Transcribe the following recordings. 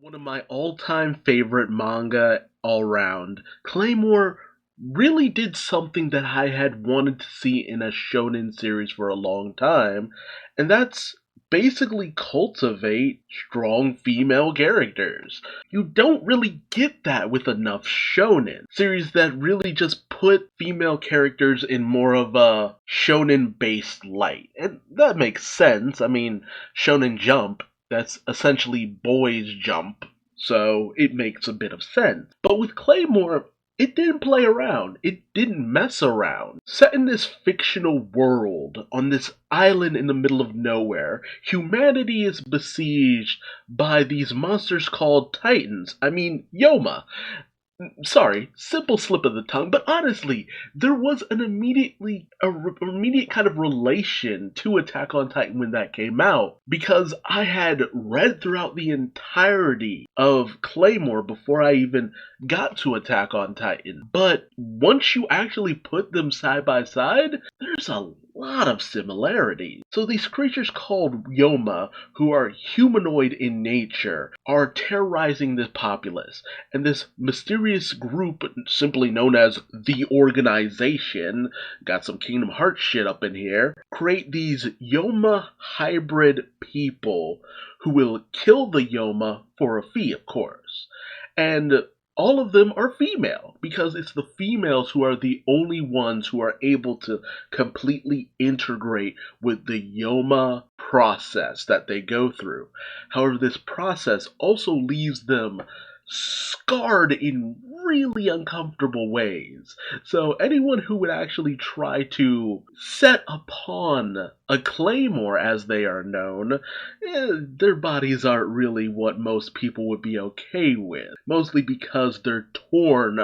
One of my all-time favorite manga all round. Claymore really did something that I had wanted to see in a shonen series for a long time, and that's basically cultivate strong female characters. You don't really get that with enough shonen series that really just put female characters in more of a shonen based light. And that makes sense. I mean, Shonen Jump, that's essentially boys jump, so it makes a bit of sense. But with Claymore, it didn't play around. It didn't mess around. Set in this fictional world, on this island in the middle of nowhere, humanity is besieged by these monsters called Titans. I mean, Yoma. Sorry, simple slip of the tongue, but honestly, there was an immediate kind of relation to Attack on Titan when that came out, because I had read throughout the entirety of Claymore before I even got to Attack on Titan. But once you actually put them side by side, there's a lot of similarities. So these creatures called Yoma, who are humanoid in nature, are terrorizing the populace, and this mysterious group, simply known as the Organization, got some Kingdom Hearts shit up in here, create these Yoma hybrid people who will kill the Yoma for a fee, of course. And all of them are female, because it's the females who are the only ones who are able to completely integrate with the Yoma process that they go through. However, this process also leaves them scarred in really uncomfortable ways. So anyone who would actually try to set upon a claymore, as they are known, their bodies aren't really what most people would be okay with. Mostly because they're torn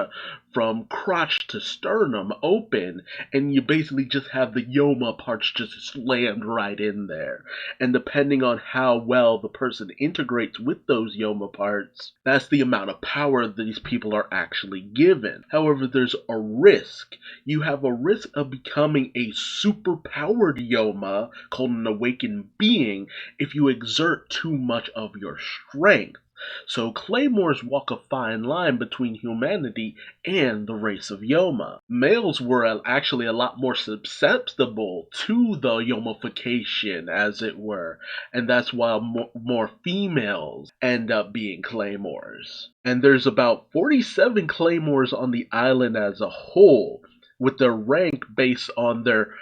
from crotch to sternum open, and you basically just have the Yoma parts just slammed right in there. And depending on how well the person integrates with those Yoma parts, that's the amount of power these people are actually given. However, there's a risk. You have a risk of becoming a super-powered Yoma, called an awakened being, if you exert too much of your strength. So Claymores walk a fine line between humanity and the race of Yoma. Males were actually a lot more susceptible to the Yomification, as it were, and that's why more females end up being Claymores. And there's about 47 Claymores on the island as a whole, with their rank based on their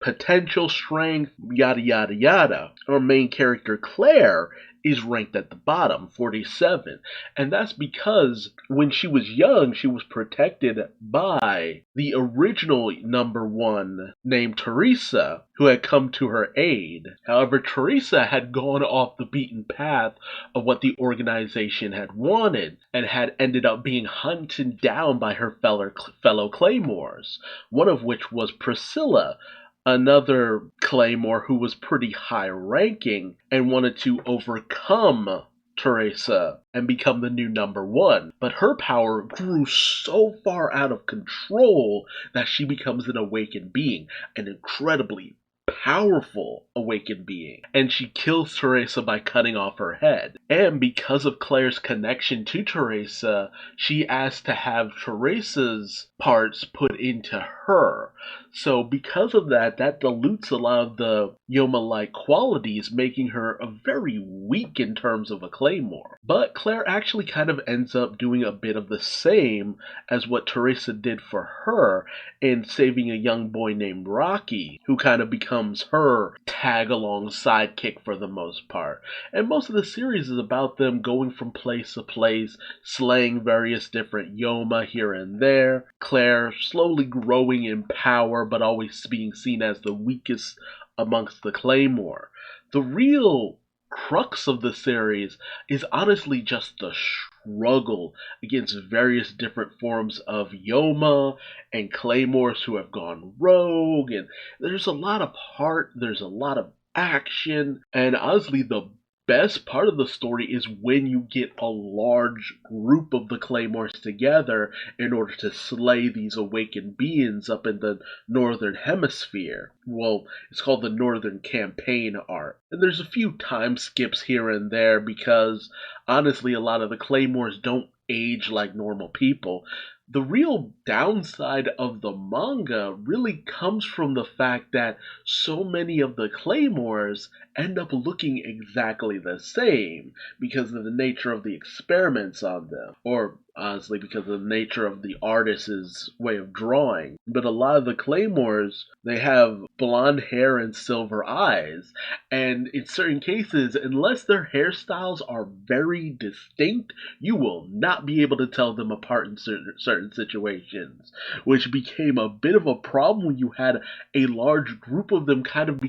potential strength, yada yada yada. Our main character, Claire, is ranked at the bottom, 47. And that's because when she was young, she was protected by the original number one named Teresa, who had come to her aid. However, Teresa had gone off the beaten path of what the organization had wanted, and had ended up being hunted down by her fellow Claymores, one of which was Priscilla, another Claymore who was pretty high ranking and wanted to overcome Teresa and become the new number one. But her power grew so far out of control that she becomes an awakened being, an incredibly powerful awakened being, and she kills Teresa by cutting off her head. And because of Claire's connection to Teresa, she asked to have Teresa's parts put into her. So because of that, that dilutes a lot of the Yoma-like qualities, making her a very weak in terms of a Claymore. But Claire actually kind of ends up doing a bit of the same as what Teresa did for her in saving a young boy named Rocky, who kind of becomes her tag-along sidekick for the most part. And most of the series is about them going from place to place, slaying various different Yoma here and there. Claire slowly growing in power, but always being seen as the weakest amongst the Claymore. The real crux of the series is honestly just the struggle against various different forms of Yoma and Claymores who have gone rogue, and there's a lot of heart, there's a lot of action, and honestly the best part of the story is when you get a large group of the Claymores together in order to slay these awakened beings up in the Northern Hemisphere. Well, it's called the Northern Campaign arc. And there's a few time skips here and there because, honestly, a lot of the Claymores don't age like normal people. The real downside of the manga really comes from the fact that so many of the Claymores end up looking exactly the same because of the nature of the experiments on them, or honestly, because of the nature of the artist's way of drawing. But a lot of the Claymores, they have blonde hair and silver eyes, and in certain cases, unless their hairstyles are very distinct, you will not be able to tell them apart in certain situations, which became a bit of a problem when you had a large group of them kind of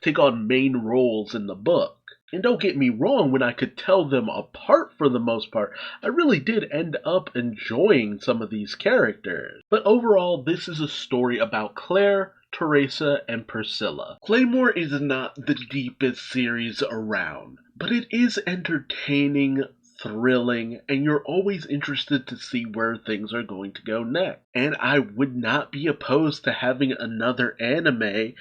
take on main roles in the book. And don't get me wrong, when I could tell them apart for the most part, I really did end up enjoying some of these characters. But overall, this is a story about Claire, Teresa, and Priscilla. Claymore is not the deepest series around, but it is entertaining, thrilling, and you're always interested to see where things are going to go next. And I would not be opposed to having another anime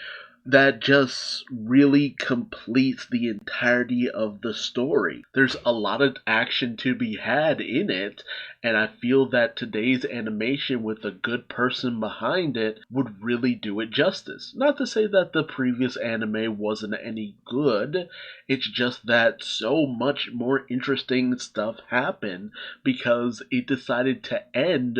that just really completes the entirety of the story. There's a lot of action to be had in it, and I feel that today's animation with a good person behind it would really do it justice. Not to say that the previous anime wasn't any good, it's just that so much more interesting stuff happened because it decided to end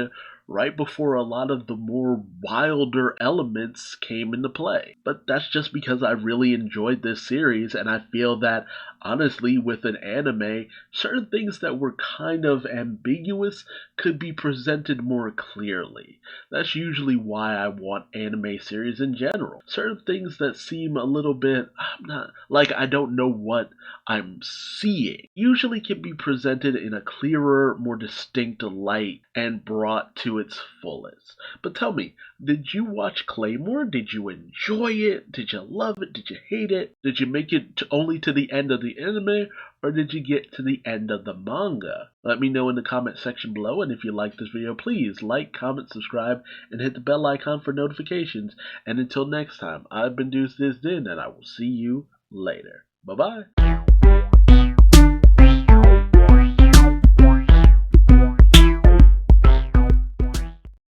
right before a lot of the more wilder elements came into play. But that's just because I really enjoyed this series, and I feel that, honestly, with an anime, certain things that were kind of ambiguous could be presented more clearly. That's usually why I want anime series in general. Certain things that seem a little bit, I don't know what I'm seeing, usually can be presented in a clearer, more distinct light and brought to its fullest. But tell me, did you watch Claymore? Did you enjoy it? Did you love it? Did you hate it? Did you make it only to the end of the anime, or did you get to the end of the manga? Let me know in the comment section below, and if you like this video, please like, comment, subscribe, and hit the bell icon for notifications. And until next time, I've been Duuz-Diz-Din, and I will see you later. Bye-bye.